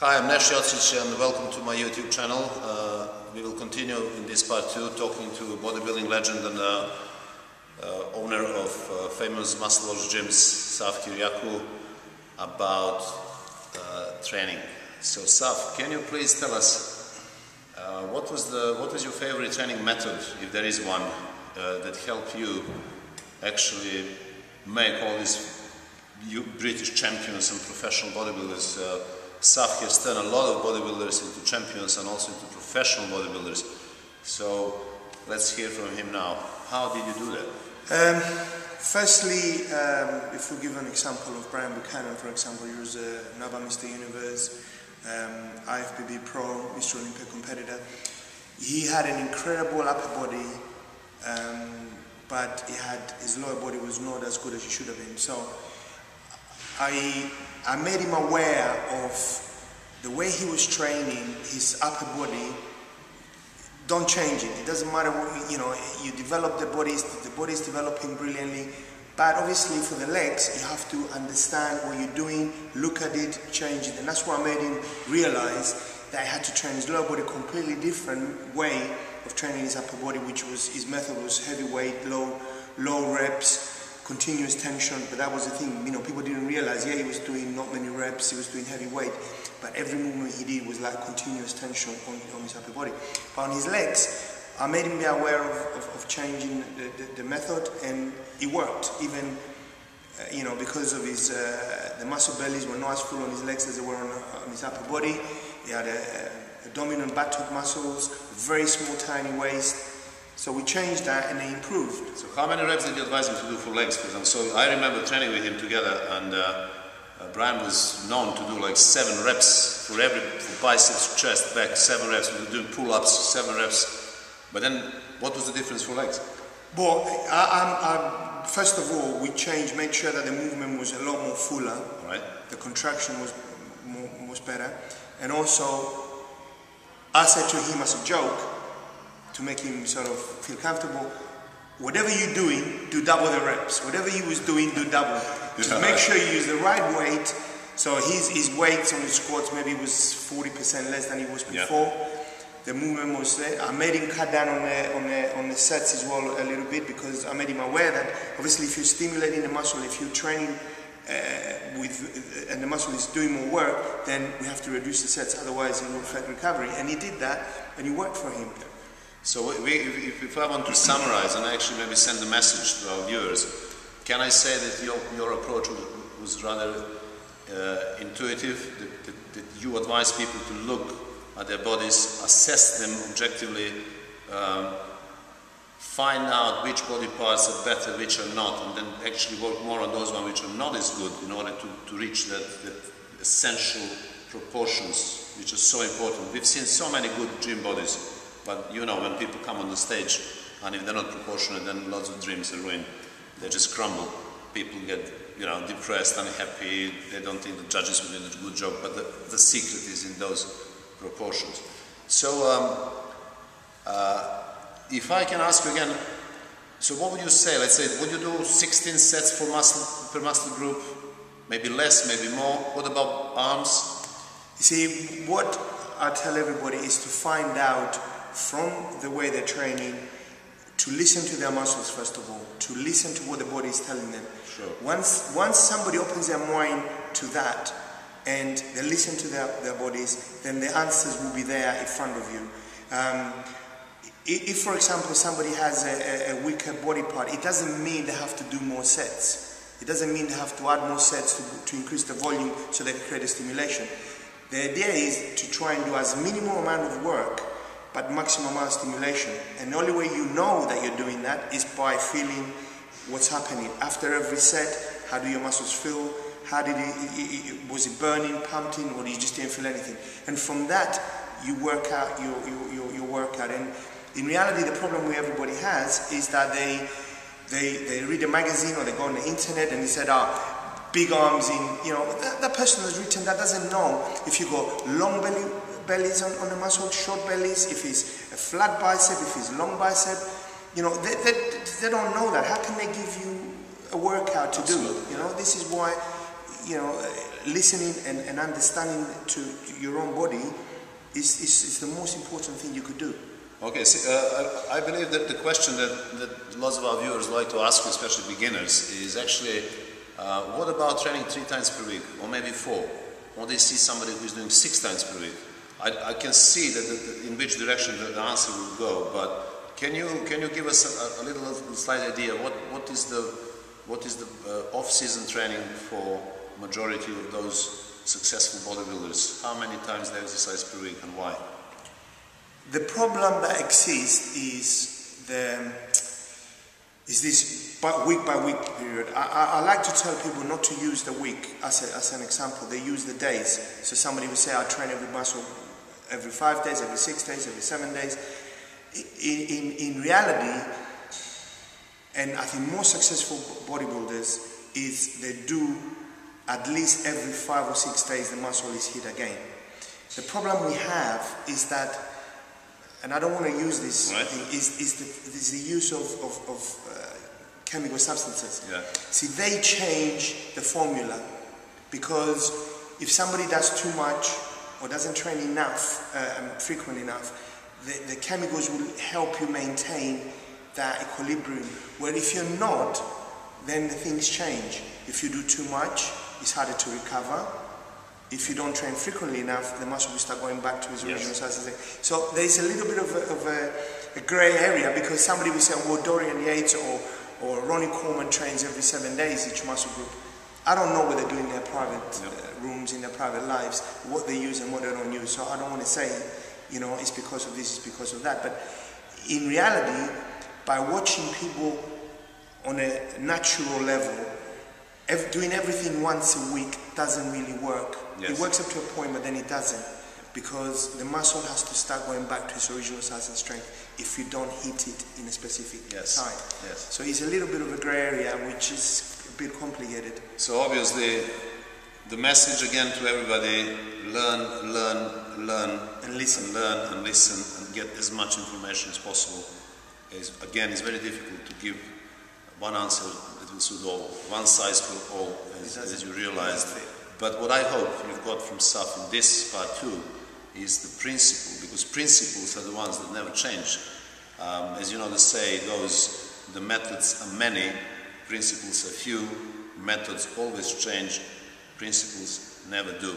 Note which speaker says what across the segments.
Speaker 1: Hi, I'm Nash Jocic and welcome to my YouTube channel. We will continue in this part 2 talking to bodybuilding legend and owner of famous muscle loss gyms, Kyriacou, about training. So Saf, can you please tell us what was your favorite training method, if there is one, that helped you actually make all these British champions and professional bodybuilders? Saf has turned a lot of bodybuilders into champions and also into professional bodybuilders. So let's hear from him now. How did you do that?
Speaker 2: Firstly, if we give an example of Buchanan, for example, he was another Mr. Universe, IFBB Pro, Mr. Olympia competitor. He had an incredible upper body, but his lower body was not as good as it should have been. So I made him aware of the way he was training his upper body. Don't change it. It doesn't matter what you develop the body's developing brilliantly. But obviously for the legs, you have to understand what you're doing, look at it, change it. And that's what I made him realize, that I had to train his lower body a completely different way of training his upper body, which was, his method was heavy weight, low reps, continuous tension. But that was the thing, people didn't realize, yeah, he was doing not many reps, he was doing heavy weight, but every movement he did was like continuous tension on his upper body. But on his legs, I made him be aware of changing the method, and it worked. Even because of his the muscle bellies were not as full on his legs as they were on his upper body. He had a dominant buttock muscles, very small tiny waist. So we changed that and they improved.
Speaker 1: So how many reps did you advise him to do for legs, for example? So I remember training with him together, and Brian was known to do like 7 reps for biceps, chest, back, 7 reps. We were doing pull-ups, 7 reps. But then, what was the difference for legs?
Speaker 2: Well, first of all, we made sure that the movement was a lot more fuller.
Speaker 1: Right.
Speaker 2: The contraction was better. And also, I said to him as a joke, to make him sort of feel comfortable, whatever you're doing, do double the reps. Whatever he was doing, do double. Just make sure you use the right weight. So his weights on his squats maybe was 40% less than he was before. Yeah. The movement was there. I made him cut down on the sets as well a little bit, because I made him aware that obviously if you're stimulating the muscle, if you're training and the muscle is doing more work, then we have to reduce the sets, otherwise it will affect recovery. And he did that, and it worked for him.
Speaker 1: So if I want to summarize and actually maybe send a message to our viewers, can I say that your approach was rather intuitive, that you advise people to look at their bodies, assess them objectively, find out which body parts are better, which are not, and then actually work more on those ones which are not as good in order to reach the essential proportions, which are so important. We've seen so many good gym bodies, but when people come on the stage and if they're not proportionate, then lots of dreams are ruined. They just crumble. People get depressed, unhappy, they don't think the judges will do a good job, but the secret is in those proportions. So if I can ask you again, so what would you say? Let's say, would you do 16 sets per muscle group? Maybe less, maybe more? What about arms?
Speaker 2: You see, what I tell everybody is to find out from the way they're training, to listen to their muscles first of all, to listen to what the body is telling them.
Speaker 1: Sure.
Speaker 2: Once somebody opens their mind to that, and they listen to their bodies, then the answers will be there in front of you. If, for example, somebody has a weaker body part, it doesn't mean they have to do more sets. It doesn't mean they have to add more sets to increase the volume so they can create a stimulation. The idea is to try and do as minimal amount of work, but maximum amount of stimulation. And the only way you know that you're doing that is by feeling what's happening. After every set, how do your muscles feel? How did was it burning, pumping, or you just didn't feel anything? And from that, you work out your workout. And in reality, the problem where everybody has is that they read a magazine or they go on the internet and they said, big arms in, that person who's written that doesn't know if you got long bellies on the muscle, short bellies, if it's a flat bicep, if it's long bicep, they don't know that. How can they give you a workout to do? This is why listening and understanding to your own body is the most important thing you could do.
Speaker 1: Okay, so I believe that the question that lots of our viewers like to ask, especially beginners, is actually, what about training 3 times per week, or maybe 4? Or they see somebody who's doing 6 times per week. I can see that in which direction the answer will go, but can you give us a little slight idea what is the off-season training for majority of those successful bodybuilders? How many times they exercise per week and why?
Speaker 2: The problem that exists is this week by week period. I like to tell people not to use the week as an example. They use the days. So somebody will say, I train every muscle every 5 days, every 6 days, every 7 days. In reality, and I think most successful bodybuilders is they do at least every 5 or 6 days the muscle is hit again. The problem we have is that, and I don't want to use this,
Speaker 1: right,
Speaker 2: is the use of chemical substances.
Speaker 1: Yeah.
Speaker 2: See, they change the formula, because if somebody does too much or doesn't train enough, frequent enough, the chemicals will help you maintain that equilibrium. Where if you're not, then the things change. If you do too much, it's harder to recover. If you don't train frequently enough, the muscle will start going back to its original size. So there's a little bit of a grey area, because somebody will say, well, Dorian Yates or Ronnie Coleman trains every 7 days each muscle group. I don't know what they do in their private rooms, in their private lives, what they use and what they don't use. So I don't want to say, it's because of this, it's because of that. But in reality, by watching people on a natural level, doing everything once a week doesn't really work.
Speaker 1: Yes.
Speaker 2: It works up to a point, but then it doesn't, because the muscle has to start going back to its original size and strength if you don't hit it in a specific time.
Speaker 1: Yes.
Speaker 2: So it's a little bit of a grey area, which is a bit complicated.
Speaker 1: So obviously, the message again to everybody: learn,
Speaker 2: and listen,
Speaker 1: and get as much information as possible. It's very difficult to give one answer that will suit all, one size for all, as you realized. But what I hope you've got from Saf in this part 2 is the principle, because principles are the ones that never change. As you know, they say, the methods are many, principles are few, methods always change, principles never do.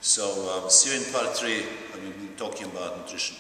Speaker 1: So see you in part 3, and we'll be talking about nutrition.